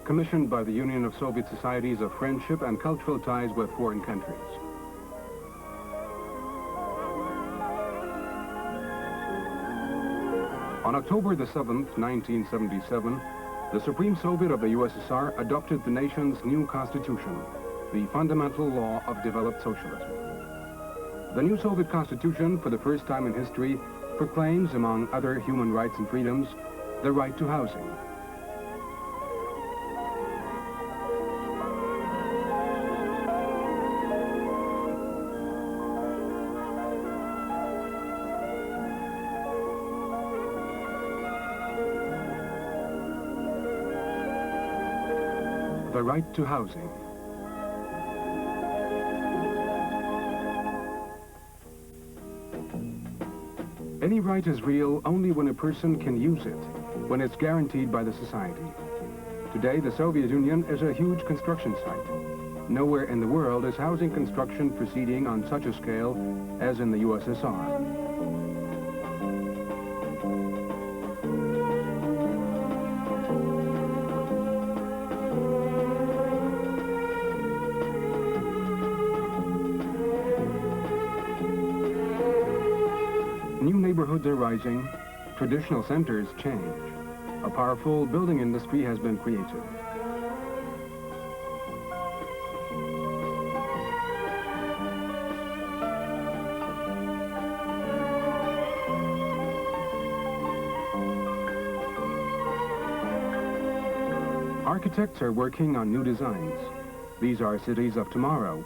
commissioned by the Union of Soviet Societies of Friendship and Cultural Ties with Foreign Countries. On October the 7th, 1977, the Supreme Soviet of the USSR adopted the nation's new constitution, the fundamental law of developed socialism. The new Soviet constitution, for the first time in history, proclaims, among other human rights and freedoms, the right to housing. The right to housing. Any right is real only when a person can use it, when it's guaranteed by the society. Today, the Soviet Union is a huge construction site. Nowhere in the world is housing construction proceeding on such a scale as in the USSR. New neighborhoods are rising, traditional centers change. A powerful building industry has been created. Architects are working on new designs. These are cities of tomorrow.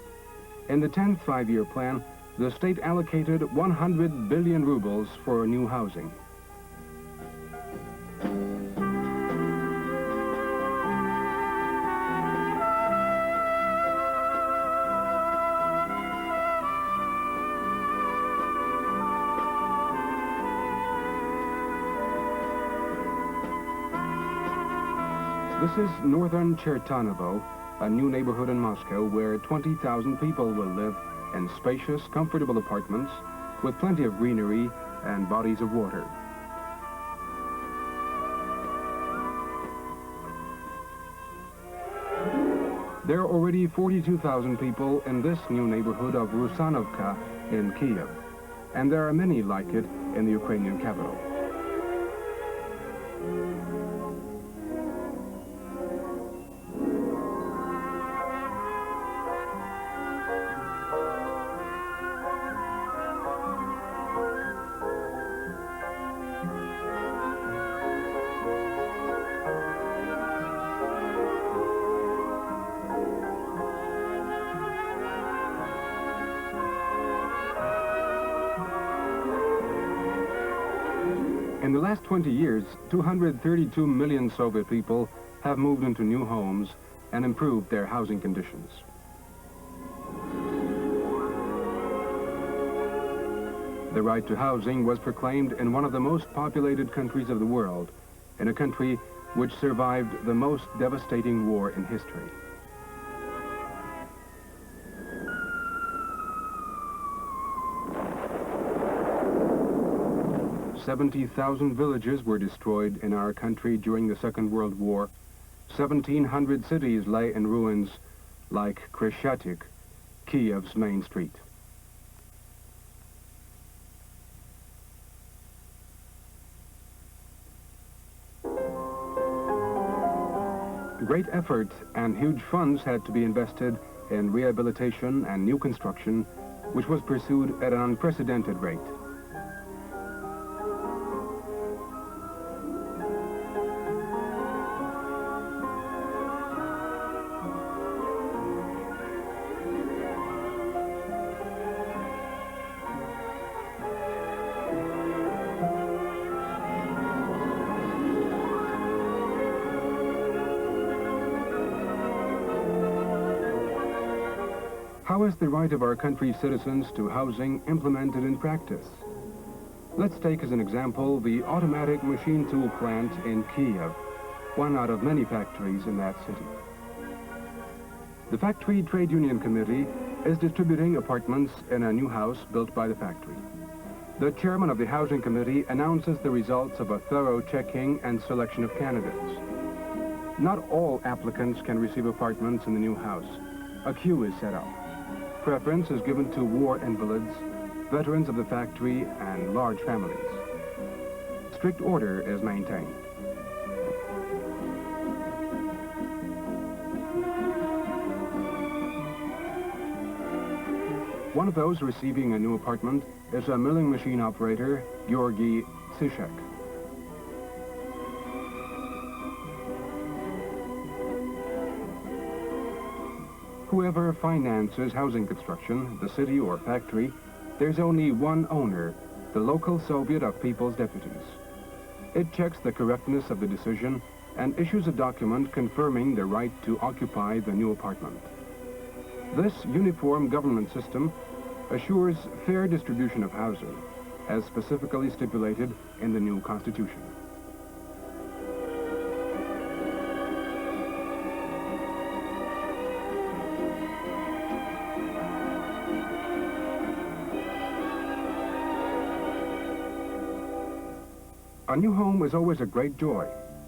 In the 10th five-year plan, the state allocated 100 billion rubles for new housing. This is northern Chertanovo, a new neighborhood in Moscow where 20,000 people will live in spacious, comfortable apartments with plenty of greenery and bodies of water. There are already 42,000 people in this new neighborhood of Rusanovka in Kiev, and there are many like it in the Ukrainian capital. In the last 20 years, 232 million Soviet people have moved into new homes and improved their housing conditions. The right to housing was proclaimed in one of the most populated countries of the world, in a country which survived the most devastating war in history. "70,000 villages were destroyed in our country during the Second World War. 1,700 cities lay in ruins like Khreshchatyk, Kiev's main street." Great effort and huge funds had to be invested in rehabilitation and new construction, which was pursued at an unprecedented rate. How is the right of our country's citizens to housing implemented in practice? Let's take as an example the automatic machine tool plant in Kiev, one out of many factories in that city. The Factory Trade Union Committee is distributing apartments in a new house built by the factory. The chairman of the Housing Committee announces the results of a thorough checking and selection of candidates. Not all applicants can receive apartments in the new house. A queue is set up. Preference is given to war invalids, veterans of the factory, and large families. Strict order is maintained. One of those receiving a new apartment is a milling machine operator, Georgi Tsishek. Whoever finances housing construction, the city or factory, there's only one owner, the local Soviet of People's Deputies. It checks the correctness of the decision and issues a document confirming the right to occupy the new apartment. This uniform government system assures fair distribution of housing, as specifically stipulated in the new constitution. A new home is always a great joy,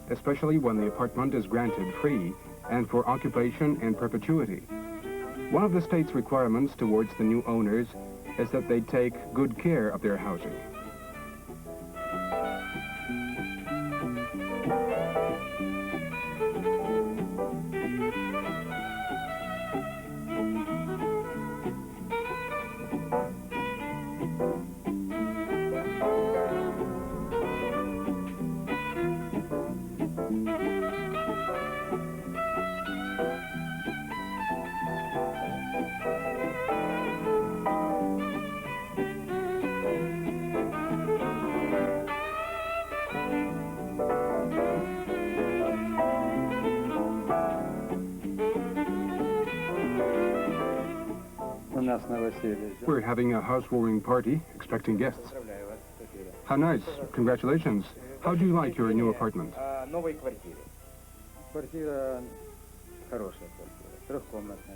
especially when the apartment is granted free and for occupation in perpetuity. One of the state's requirements towards the new owners is that they take good care of their housing. We're having a housewarming party, expecting guests. How nice. Congratulations. How do you like your new apartment?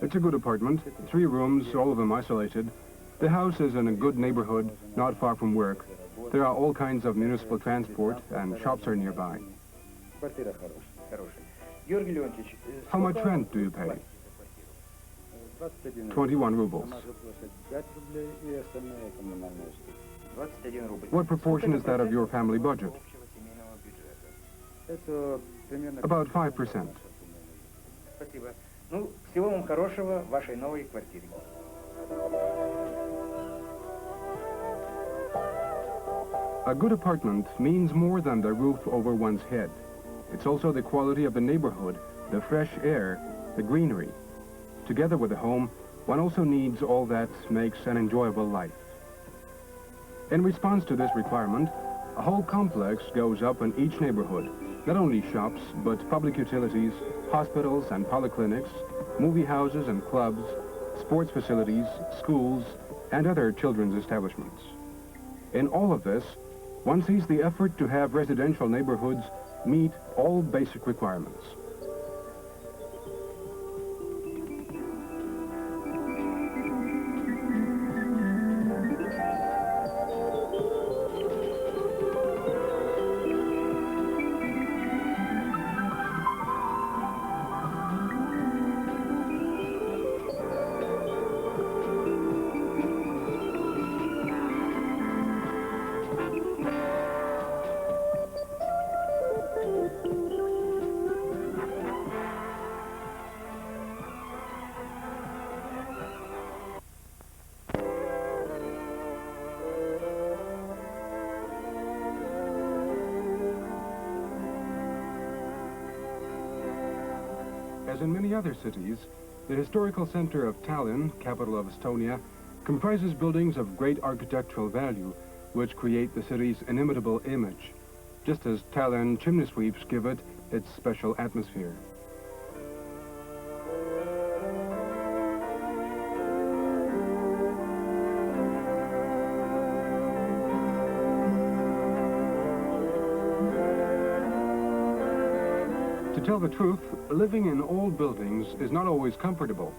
It's a good apartment. 3 rooms, all of them isolated. The house is in a good neighborhood, not far from work. There are all kinds of municipal transport, and shops are nearby. How much rent do you pay? 21 rubles. What proportion is that of your family budget? About 5%. A good apartment means more than the roof over one's head. It's also the quality of the neighborhood, the fresh air, the greenery. Together with the home, one also needs all that makes an enjoyable life. In response to this requirement, a whole complex goes up in each neighborhood, not only shops, but public utilities, hospitals and polyclinics, movie houses and clubs, sports facilities, schools, and other children's establishments. In all of this, one sees the effort to have residential neighborhoods meet all basic requirements. As in many other cities, the historical center of Tallinn, capital of Estonia, comprises buildings of great architectural value, which create the city's inimitable image, just as Tallinn chimney sweeps give it its special atmosphere. To tell the truth, living in old buildings is not always comfortable.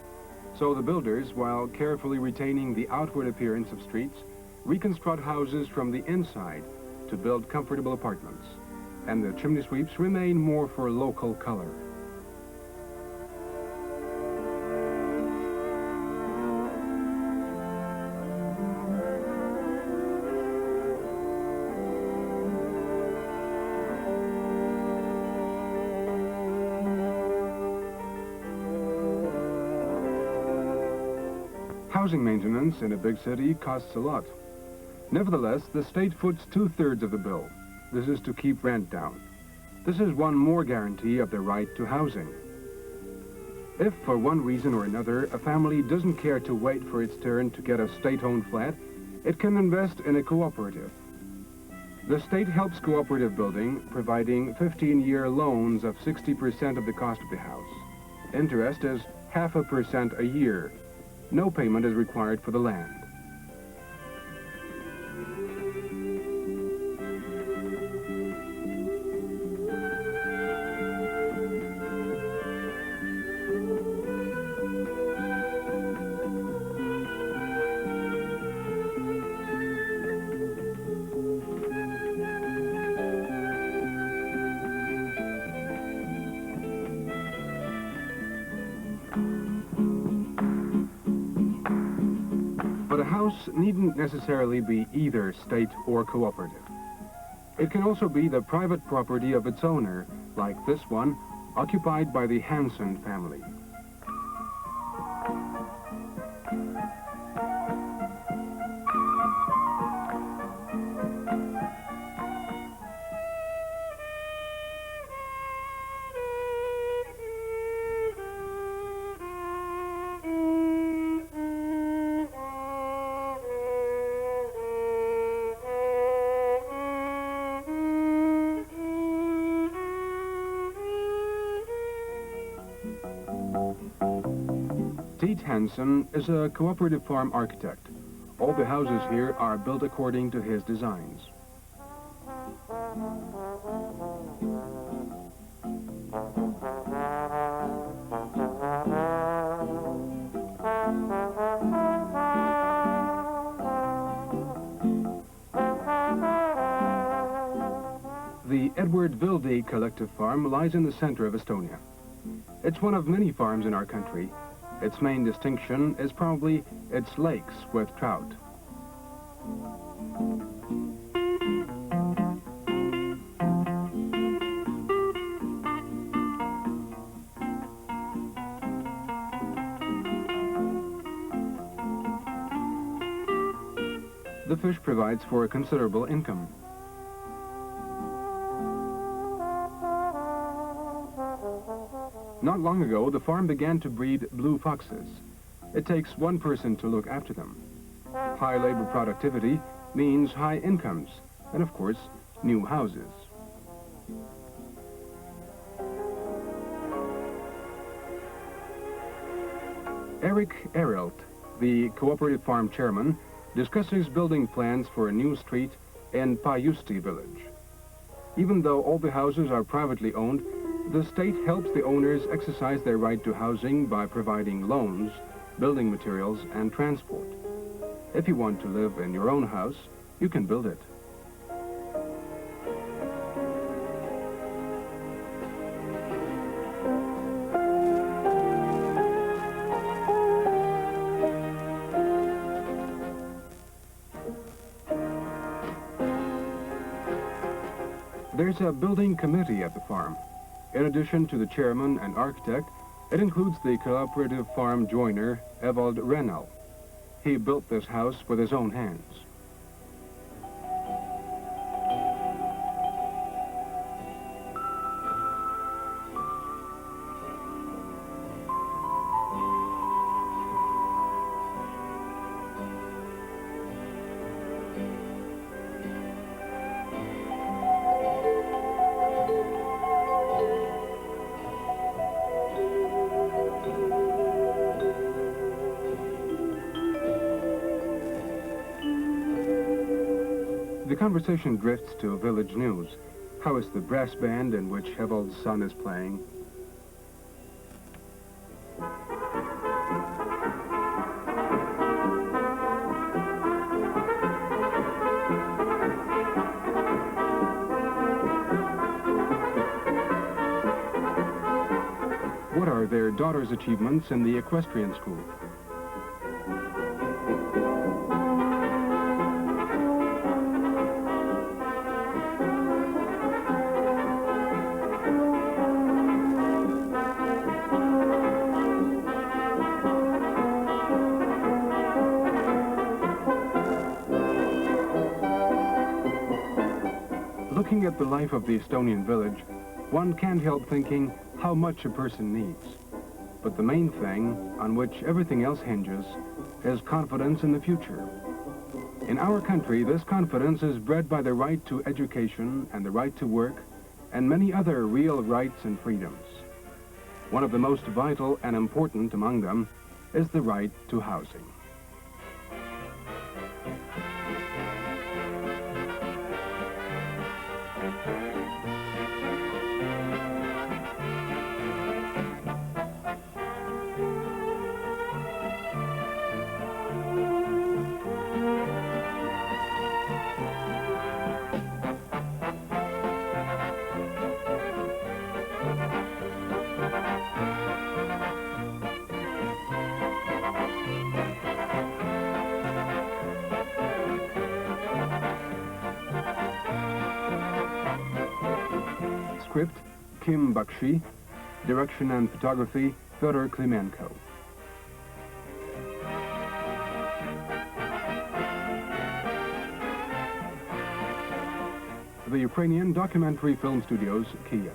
So the builders, while carefully retaining the outward appearance of streets, reconstruct houses from the inside to build comfortable apartments. And the chimney sweeps remain more for local color. Housing maintenance in a big city costs a lot. Nevertheless, the state foots 2/3 of the bill. This is to keep rent down. This is one more guarantee of the right to housing. If, for one reason or another, a family doesn't care to wait for its turn to get a state-owned flat, it can invest in a cooperative. The state helps cooperative building, providing 15-year loans of 60% of the cost of the house. Interest is 0.5% a year. No payment is required for the land. But a house needn't necessarily be either state or cooperative. It can also be the private property of its owner, like this one, occupied by the Hansen family. Hansen is a cooperative farm architect. All the houses here are built according to his designs. The Edward Vilde collective farm lies in the center of Estonia. It's one of many farms in our country. Its main distinction is probably its lakes with trout. The fish provides for a considerable income. Not long ago, the farm began to breed blue foxes. It takes one person to look after them. High labor productivity means high incomes, and of course, new houses. Eric Erelt, the cooperative farm chairman, discusses building plans for a new street in Pajusti village. Even though all the houses are privately owned, the state helps the owners exercise their right to housing by providing loans, building materials, and transport. If you want to live in your own house, you can build it. There's a building committee at the farm. In addition to the chairman and architect, it includes the cooperative farm joiner, Evald Renal. He built this house with his own hands. The conversation drifts to village news. How is the brass band in which Evald's son is playing? What are their daughter's achievements in the equestrian school? the life of the Estonian village, one can't help thinking how much a person needs. But the main thing, on which everything else hinges, is confidence in the future. In our country, this confidence is bred by the right to education and the right to work, and many other real rights and freedoms. One of the most vital and important among them is the right to housing. Script, Kim Bakshi. Direction and photography, Fyodor Klimenko. The Ukrainian Documentary Film Studios, Kiev.